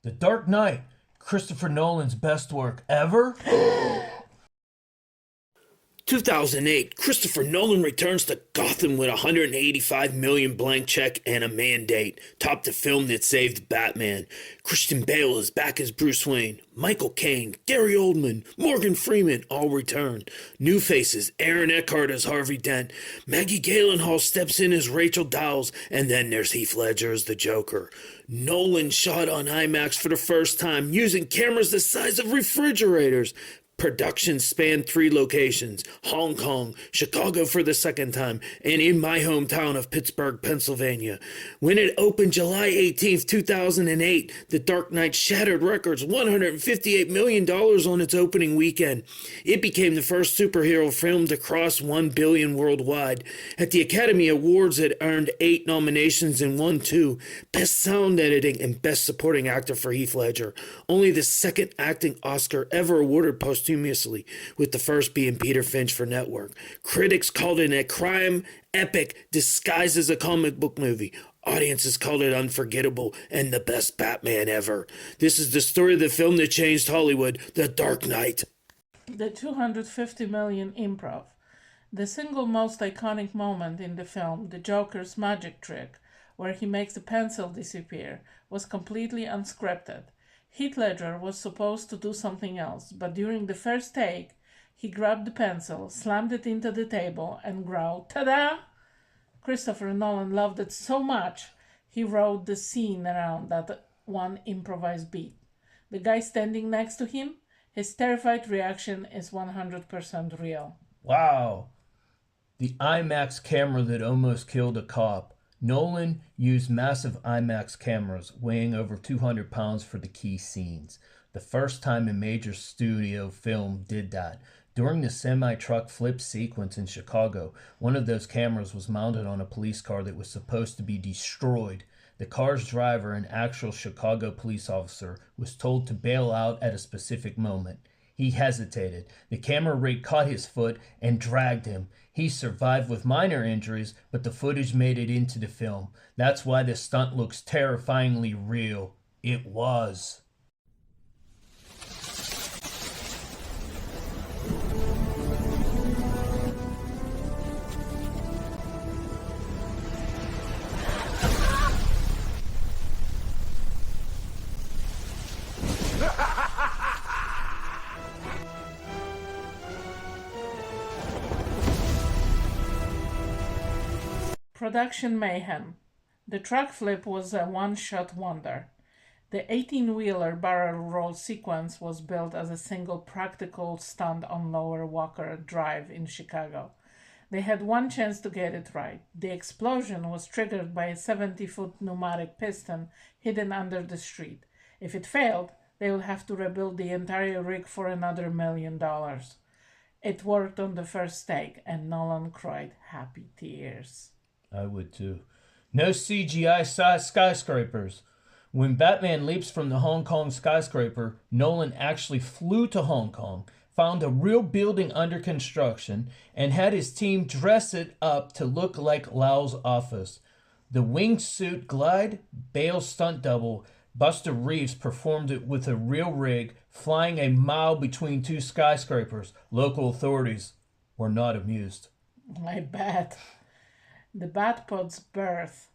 The Dark Knight, Christopher Nolan's best work ever? 2008, Christopher Nolan returns to Gotham with a $185 million blank check and a mandate. Top the film that saved Batman. Christian Bale is back as Bruce Wayne. Michael Caine, Gary Oldman, Morgan Freeman all return. New faces, Aaron Eckhart as Harvey Dent. Maggie Gyllenhaal steps in as Rachel Dawes, and then there's Heath Ledger as the Joker. Nolan shot on IMAX for the first time using cameras the size of refrigerators. Production spanned 3 locations, Hong Kong, Chicago for the second time, and in my hometown of Pittsburgh, Pennsylvania. When it opened July 18th, 2008, The Dark Knight shattered records, $158 million on its opening weekend. It became the first superhero film to cross $1 billion worldwide. At the Academy Awards, it earned 8 nominations and won 2, Best Sound Editing and Best Supporting Actor for Heath Ledger. Only the second acting Oscar ever awarded posthumously, with the first being Peter Finch for Network. Critics called it a crime epic disguised as a comic book movie. Audiences called it unforgettable and the best Batman ever. This is the story of the film that changed Hollywood, The Dark Knight. The $250 million improv. The single most iconic moment in the film, the Joker's magic trick, where he makes the pencil disappear, was completely unscripted. Heath Ledger was supposed to do something else, but during the first take, he grabbed the pencil, slammed it into the table, and growled, "Ta-da!" Christopher Nolan loved it so much, he wrote the scene around that one improvised beat. The guy standing next to him, his terrified reaction is 100% real. Wow. The IMAX camera that almost killed a cop. Nolan used massive IMAX cameras weighing over 200 pounds for the key scenes. The first time a major studio film did that. During the semi-truck flip sequence in Chicago, one of those cameras was mounted on a police car that was supposed to be destroyed. The car's driver, an actual Chicago police officer, was told to bail out at a specific moment. He hesitated. The camera rig caught his foot and dragged him. He survived with minor injuries, but the footage made it into the film. That's why the stunt looks terrifyingly real. It was. Production mayhem. The truck flip was a one-shot wonder. The 18-wheeler barrel roll sequence was built as a single practical stunt on Lower Walker Drive in Chicago. They had one chance to get it right. The explosion was triggered by a 70-foot pneumatic piston hidden under the street. If it failed, they would have to rebuild the entire rig for another $1 million. It worked on the first take, and Nolan cried happy tears. I would too. No CGI skyscrapers. When Batman leaps from the Hong Kong skyscraper, Nolan actually flew to Hong Kong, found a real building under construction, and had his team dress it up to look like Lau's office. The wingsuit glide, Bale's stunt double, Buster Reeves performed it with a real rig, flying a mile between 2 skyscrapers. Local authorities were not amused. I bet. The Batpod's birth.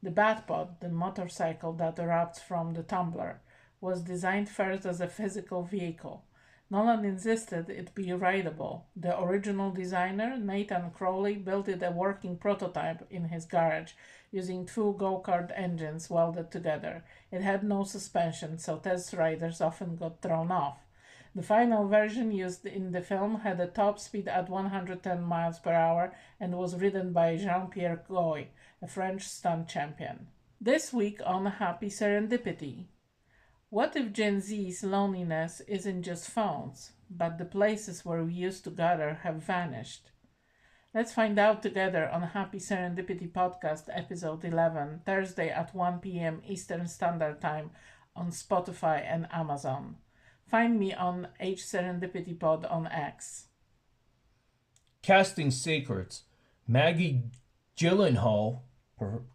The Batpod, the motorcycle that erupts from the tumbler, was designed first as a physical vehicle. Nolan insisted it be rideable. The original designer, Nathan Crowley, built it a working prototype in his garage using 2 go-kart engines welded together. It had no suspension, so test riders often got thrown off. The final version used in the film had a top speed at 110 miles per hour and was ridden by Jean-Pierre Gouy, a French stunt champion. This week on Happy Serendipity. What if Gen Z's loneliness isn't just phones, but the places where we used to gather have vanished? Let's find out together on Happy Serendipity Podcast, Episode 11, Thursday at 1 p.m. Eastern Standard Time on Spotify and Amazon. Find me on HSerendipityPod on X. Casting secrets. Maggie Gyllenhaal,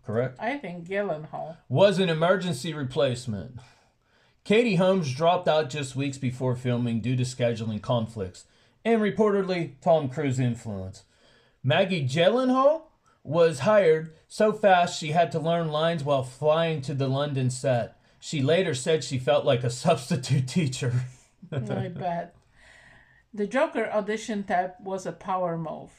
correct? I think Gyllenhaal. Was an emergency replacement. Katie Holmes dropped out just weeks before filming due to scheduling conflicts and reportedly Tom Cruise influence. Maggie Gyllenhaal was hired so fast she had to learn lines while flying to the London set. She later said she felt like a substitute teacher. I bet. The Joker audition tape was a power move.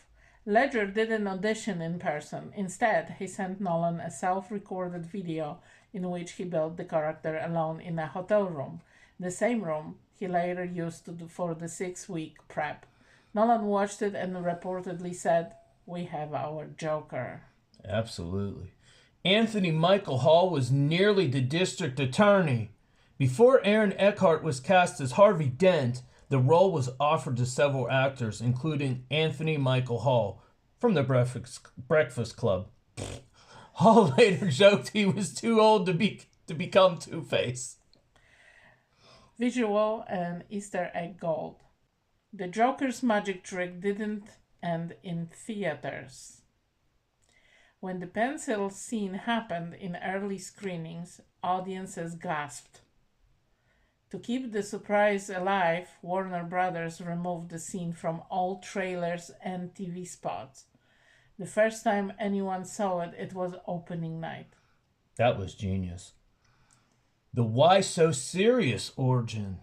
Ledger didn't audition in person. Instead, he sent Nolan a self-recorded video in which he built the character alone in a hotel room, the same room he later used for the 6-week prep. Nolan watched it and reportedly said, "We have our Joker." Absolutely. Anthony Michael Hall was nearly the district attorney. Before Aaron Eckhart was cast as Harvey Dent, the role was offered to several actors, including Anthony Michael Hall from the Breakfast Club. Hall later joked he was too old to become Two-Face. Visual and Easter egg gold. The Joker's magic trick didn't end in theaters. When the pencil scene happened in early screenings, audiences gasped. To keep the surprise alive, Warner Brothers removed the scene from all trailers and TV spots. The first time anyone saw it, it was opening night. That was genius. The "Why So Serious" origin.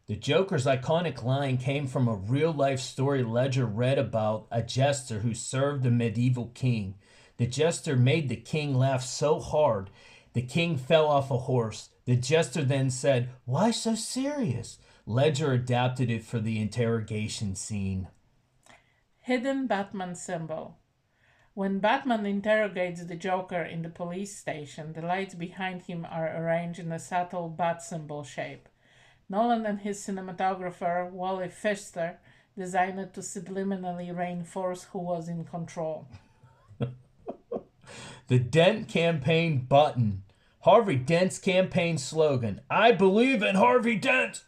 The Joker's iconic line came from a real-life story Ledger read about a jester who served a medieval king. The jester made the king laugh so hard, the king fell off a horse. The jester then said, "Why so serious?" Ledger adapted it for the interrogation scene. Hidden Batman symbol. When Batman interrogates the Joker in the police station, the lights behind him are arranged in a subtle bat symbol shape. Nolan and his cinematographer, Wally Pfister, designed it to subliminally reinforce who was in control. The Dent campaign button. Harvey Dent's campaign slogan, "I believe in Harvey Dent,"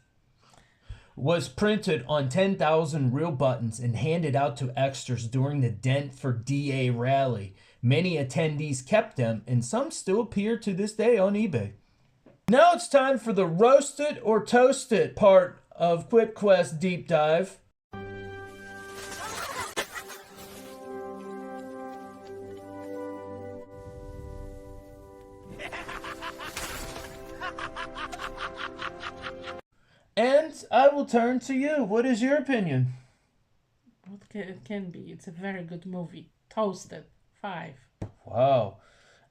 was printed on 10,000 real buttons and handed out to extras during the Dent for DA rally. Many attendees kept them, and some still appear to this day on eBay. Now it's time for the roast it or toast it part of Quip Quest Deep Dive. And I will turn to you. What is your opinion? It can be. It's a very good movie. Toasted. 5. Wow.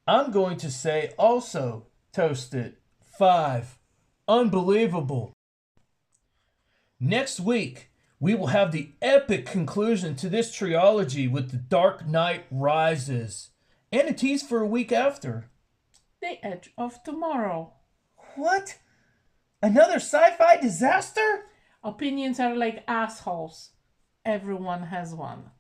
I'm going to say also Toasted. 5. Unbelievable. Next week, we will have the epic conclusion to this trilogy with The Dark Knight Rises. And a tease for a week after. The Edge of Tomorrow. What? Another sci-fi disaster? Opinions are like assholes. Everyone has one.